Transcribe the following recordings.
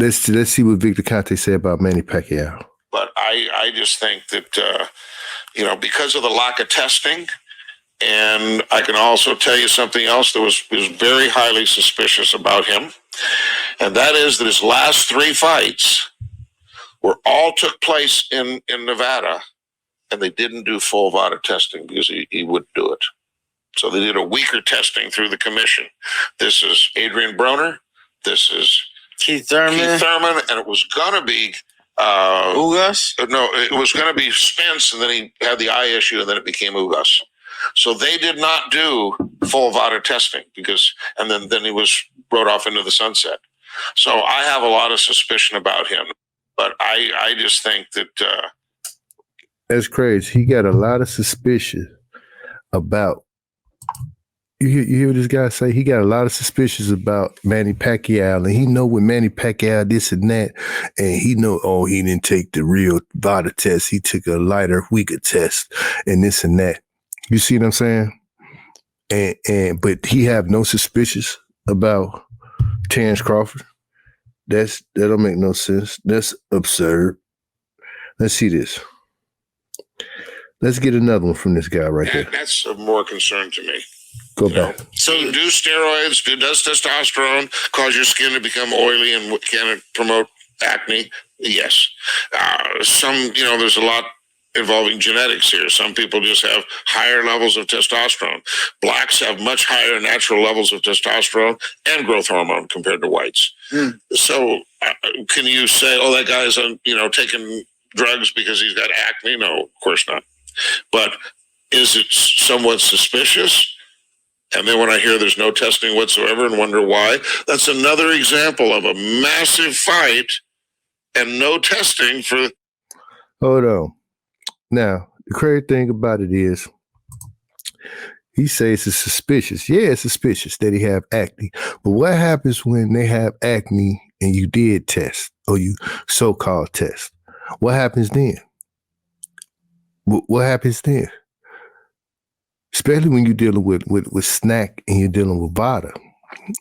let's see what Victor Conte said about Manny Pacquiao. But I just think that, because of the lack of testing, and I can also tell you something else that was very highly suspicious about him, and that is that his last 3 fights all took place in Nevada, and they didn't do full VADA testing because he wouldn't do it. So they did a weaker testing through the commission. This is Adrian Broner. This is Keith Thurman, and it was going to be Ugas? No, it was going to be Spence, and then he had the eye issue, and then it became Ugas. So they did not do full VADA testing and then he was rode off into the sunset. So I have a lot of suspicion about him, but I just think that that's crazy. He got a lot of suspicion about. You hear this guy say he got a lot of suspicions about Manny Pacquiao, and he know with Manny Pacquiao this and that, and he know, he didn't take the real VADA test. He took a lighter, weaker test, and this and that. You see what I'm saying? But he have no suspicions about Terrence Crawford. That don't make no sense. That's absurd. Let's see this. Let's get another one from this guy right here. That's of more concern to me. Go back. So do steroids, does testosterone cause your skin to become oily, and can it promote acne? Yes. There's a lot involving genetics here. Some people just have higher levels of testosterone. Blacks have much higher natural levels of testosterone and growth hormone compared to whites. So can you say, that guy's taking drugs because he's got acne? No, of course not. But is it somewhat suspicious? And then when I hear there's no testing whatsoever and wonder why, that's another example of a massive fight and no testing for. Hold on. Now, the crazy thing about it is, he says it's suspicious. Yeah, it's suspicious that he have acne. But what happens when they have acne and you did test, or you so-called test? What happens then? What happens then? Especially when you're dealing with snack and you're dealing with VADA.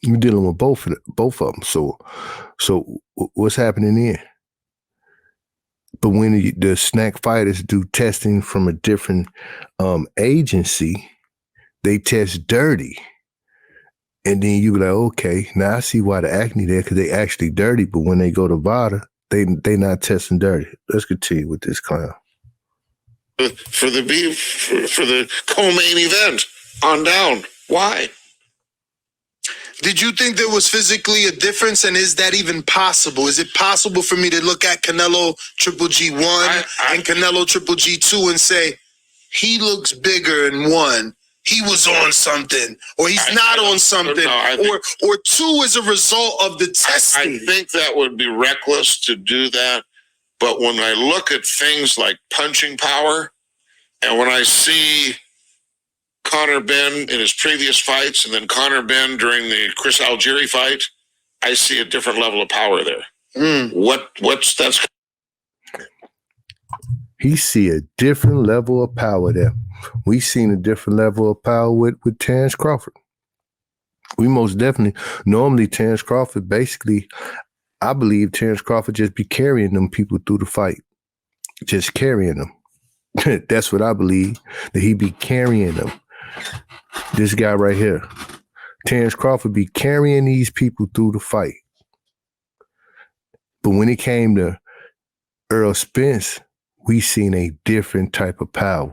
You're dealing with both of them. So what's happening there? But when the snack fighters do testing from a different agency, they test dirty. And then you be like, okay, now I see why the acne there, because they actually dirty. But when they go to VADA, they not testing dirty. Let's continue with this clown. For the co-main event on down. Why? Did you think there was physically a difference, and is that even possible? Is it possible for me to look at Canelo Triple G1 and Canelo Triple G2 and say, he looks bigger in one, he was on something, or he's not on something, or two as a result of the testing? I think that would be reckless to do that. But when I look at things like punching power, and when I see Conor Benn in his previous fights, and then Conor Benn during the Chris Algieri fight, I see a different level of power there. What's that's? He see a different level of power there. We seen a different level of power with Terrence Crawford. We most definitely, normally Terrence Crawford, basically, I believe Terrence Crawford just be carrying them people through the fight. Just carrying them. That's what I believe, that he be carrying them. This guy right here. Terrence Crawford be carrying these people through the fight. But when it came to Errol Spence, we seen a different type of power.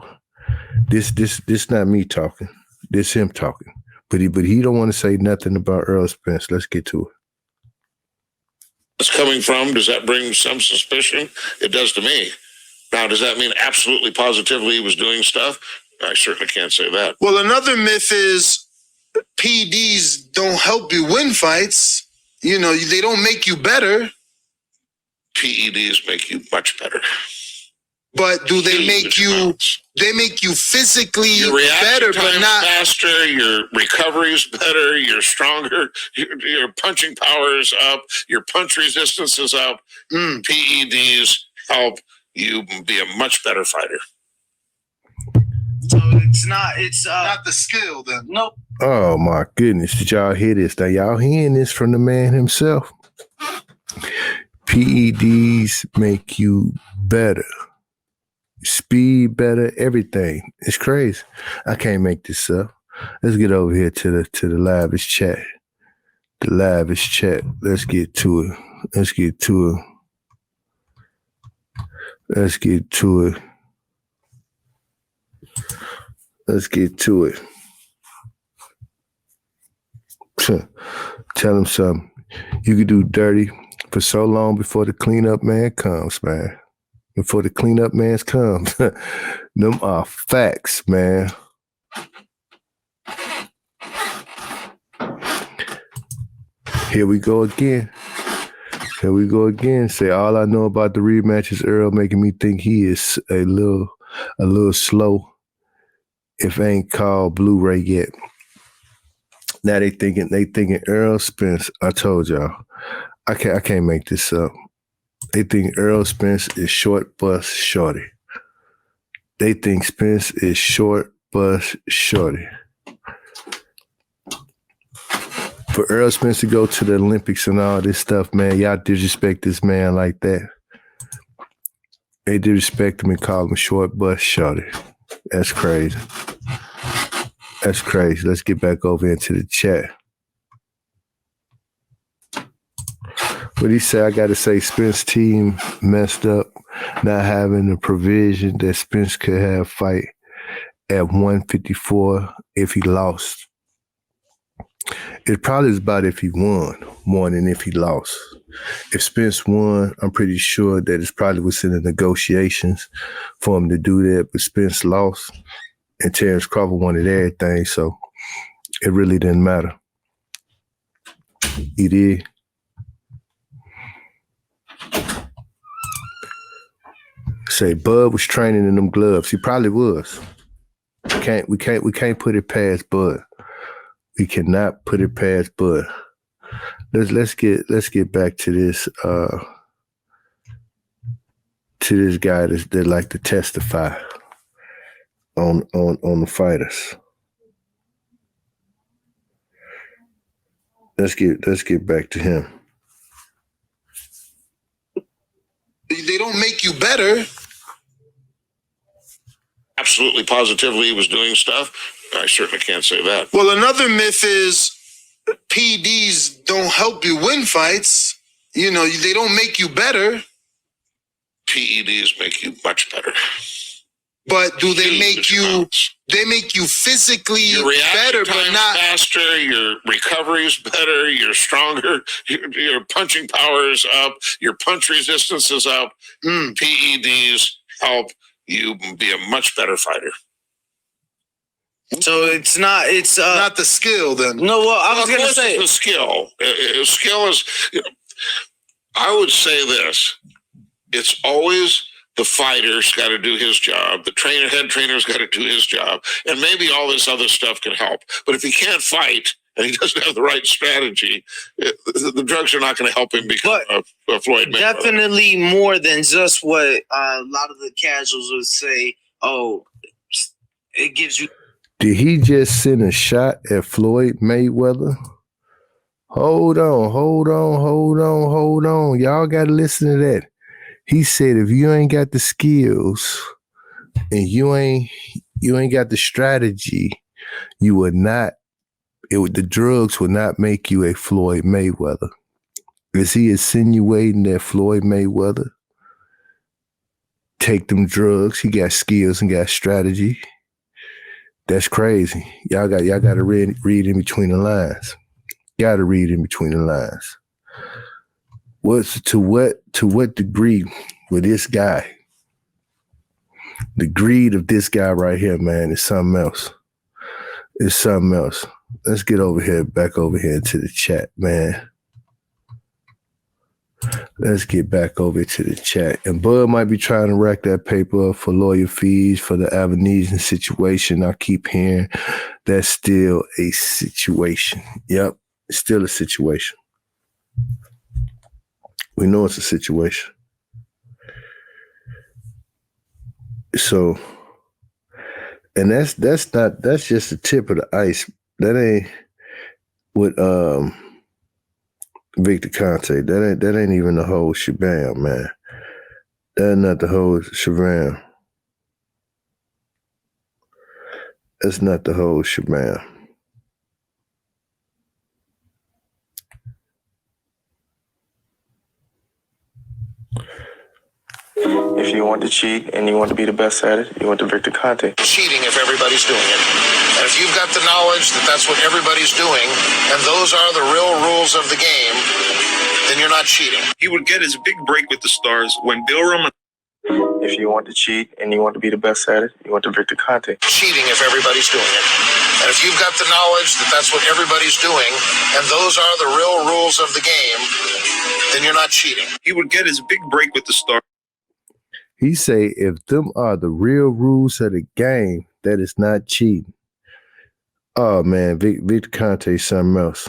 This not me talking. This him talking. But he don't want to say nothing about Errol Spence. Let's get to it. It's coming from, does that bring some suspicion? It does to me. Now, does that mean absolutely positively he was doing stuff? I certainly can't say that. Well, another myth is PEDs don't help you win fights. They don't make you better. PEDs make you much better. But do they make you? They make you physically better, but not faster. Your recovery is better. You're stronger. Your punching power is up. Your punch resistance is up. PEDs help you be a much better fighter. So it's not the skill then. Nope. Oh my goodness! Did y'all hear this? Now y'all hearing this from the man himself? PEDs make you better. Speed better, everything. It's crazy. I can't make this up. Let's get over here to the lavish chat. The lavish chat. Let's get to it. Let's get to it. Let's get to it. Let's get to it. Tell him something. You can do dirty for so long before the cleanup man comes, man. Before the cleanup man comes. Them are facts, man. Here we go again. Here we go again. Say all I know about the rematch is Earl making me think he is a little slow. If ain't called Blu-ray yet. Now they thinking Earl Spence. I told y'all. I can't make this up. They think Earl Spence is short bus shorty. They think Spence is short bus shorty. For Earl Spence to go to the Olympics and all this stuff, man, y'all disrespect this man like that. They disrespect him and call him short bus shorty. That's crazy. That's crazy. Let's get back over into the chat. What he said, I got to say, Spence team messed up, not having the provision that Spence could have fight at 154 if he lost. It probably is about if he won more than if he lost. If Spence won, I'm pretty sure that it's probably was in the negotiations for him to do that, but Spence lost, and Terrence Crawford wanted everything, so it really didn't matter. He did. Say Bud was training in them gloves. He probably was. We can't put it past Bud. We cannot put it past Bud. Let's get back to this guy that like to testify on the fighters. Let's get back to him. They don't make you better. Absolutely, positively, he was doing stuff. I certainly can't say that. Well, another myth is PEDs don't help you win fights. You know, they don't make you better. PEDs make you much better. But do they make Huge you? amounts. They make you physically Your reaction better, but time's not. faster. Your recovery is better. You're stronger. Your punching power is up. Your punch resistance is up. PEDs help you be a much better fighter. So it's not Not the skill, then. no. Well, I was Of gonna course say it's the skill. Skill is. I would say this: it's always the fighter's got to do his job. The head trainer's got to do his job, and maybe all this other stuff can help. But if he can't fight and he doesn't have the right strategy, the drugs are not going to help him become a Floyd Mayweather. definitely more than just what a lot of the casuals would say. Oh, it gives you. Did he just send a shot at Floyd Mayweather? Hold on. Y'all got to listen to that. He said, if you ain't got the skills and you ain't got the strategy, the drugs would not make you a Floyd Mayweather. Is he insinuating that Floyd Mayweather take them drugs? He got skills and got strategy. That's crazy. Y'all got to read in between the lines. Got to read in between the lines. To what degree with this guy? The greed of this guy right here, man, is something else. It's something else. Let's get back over here to the chat, man. Let's get back over to the chat. And Bud might be trying to rack that paper up for lawyer fees for the Avenesian situation. I keep hearing that's still a situation. Yep, it's still a situation. We know it's a situation. So, and that's just the tip of the ice. That ain't what Victor Conte. That ain't even the whole shebang, man. That's not the whole shebang. That's not the whole shebang. If you want to cheat and you want to be the best at it, you want the Victor Conte. Cheating if everybody's doing it. And if you've got the knowledge that that's what everybody's doing, and those are the real rules of the game, then you're not cheating. He would get his big break with the Stars when Bill Roman. If you want to cheat and you want to be the best at it, you want the Victor Conte. Cheating if everybody's doing it. And if you've got the knowledge that that's what everybody's doing, and those are the real rules of the game, then you're not cheating. He would get his big break with the Stars. He say, if them are the real rules of the game, that is not cheating. Oh, man, Victor Conte is something else.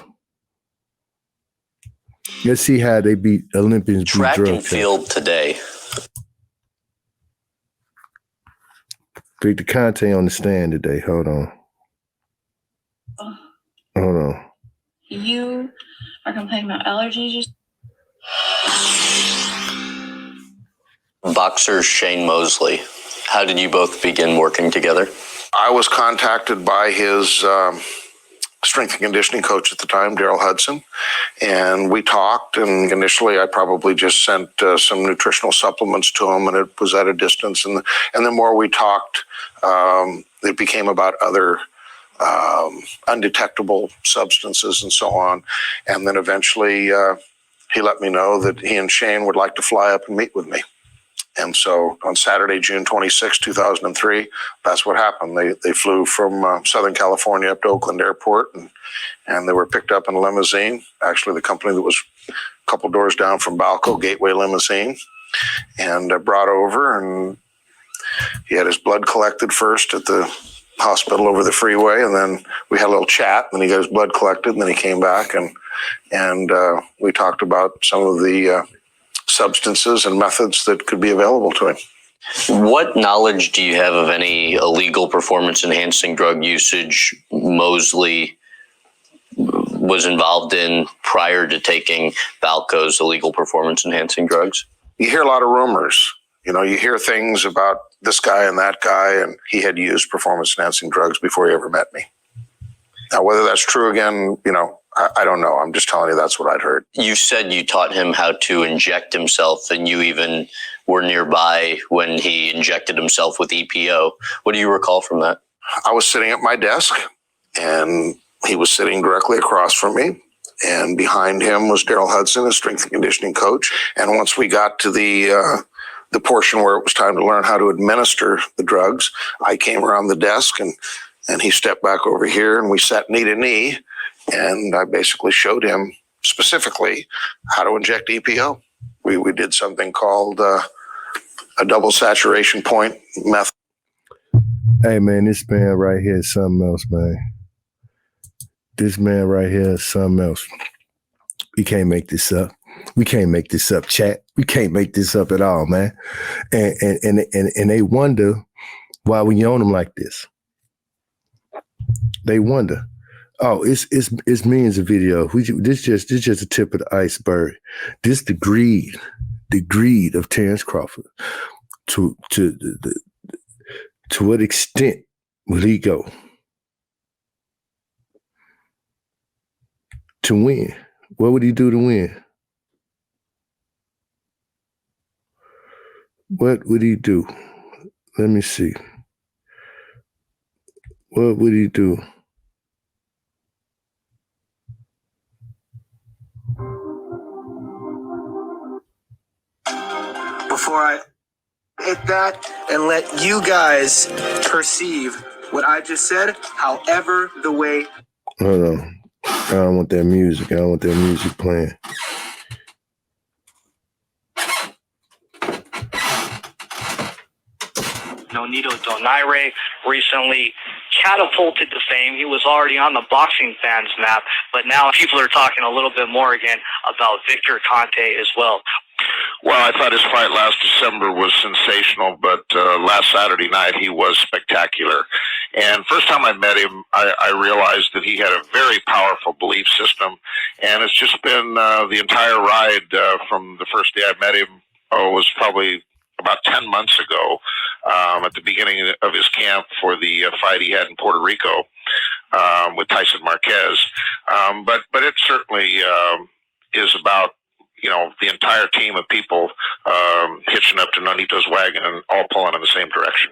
Let's see how they beat Olympians. Track and field today. Victor Conte on the stand today. Hold on. Hold on. You are complaining about allergies. Boxer Shane Mosley. How did you both begin working together? I was contacted by his strength and conditioning coach at the time, Daryl Hudson, and we talked. And initially, I probably just sent some nutritional supplements to him, and it was at a distance. And the more we talked, it became about other undetectable substances and so on. And then eventually, he let me know that he and Shane would like to fly up and meet with me. And so on Saturday, June 26, 2003, that's what happened. They flew from Southern California up to Oakland Airport, and they were picked up in a limousine. Actually, the company that was a couple doors down from Balco, Gateway Limousine, and brought over. And he had his blood collected first at the hospital over the freeway, and then we had a little chat. And he got his blood collected, and then he came back, and we talked about some of the substances and methods that could be available to him. What knowledge do you have of any illegal performance-enhancing drug usage Mosley was involved in prior to taking Balco's illegal performance-enhancing drugs? You hear a lot of rumors. You know, you hear things about this guy and that guy, and he had used performance-enhancing drugs before he ever met me. Now, whether that's true again, you know, I don't know. I'm just telling you that's what I'd heard. You said you taught him how to inject himself, and you even were nearby when he injected himself with EPO. What do you recall from that? I was sitting at my desk, and he was sitting directly across from me. And behind him was Daryl Hudson, a strength and conditioning coach. And once we got to the portion where it was time to learn how to administer the drugs, I came around the desk, and he stepped back over here, and we sat knee to knee. And I basically showed him specifically how to inject EPO. We did something called a double saturation point method. Hey, man, this man right here is something else, man. This man right here is something else. We can't make this up. We can't make this up, chat. We can't make this up at all, man. And they wonder why we own them like this. They wonder. Oh, it's millions of videos. This just the tip of the iceberg. This the greed of Terrence Crawford. To what extent will he go to win? What would he do to win? What would he do? Let me see. What would he do? Before I hit that and let you guys perceive what I just said, however the way. Hold on. I don't want that music. I don't want that music playing. Nonito Donaire recently catapulted to fame. He was already on the boxing fans map, but now people are talking a little bit more again about Victor Conte as well. Well, I thought his fight last December was sensational, but last Saturday night he was spectacular. And first time I met him, I realized that he had a very powerful belief system, and it's just been the entire ride from the first day I met him. Oh, it was probably about 10 months ago, at the beginning of his camp for the fight he had in Puerto Rico with Tyson Marquez. But it certainly is about, you know, the entire team of people hitching up to Nonito's wagon and all pulling in the same direction.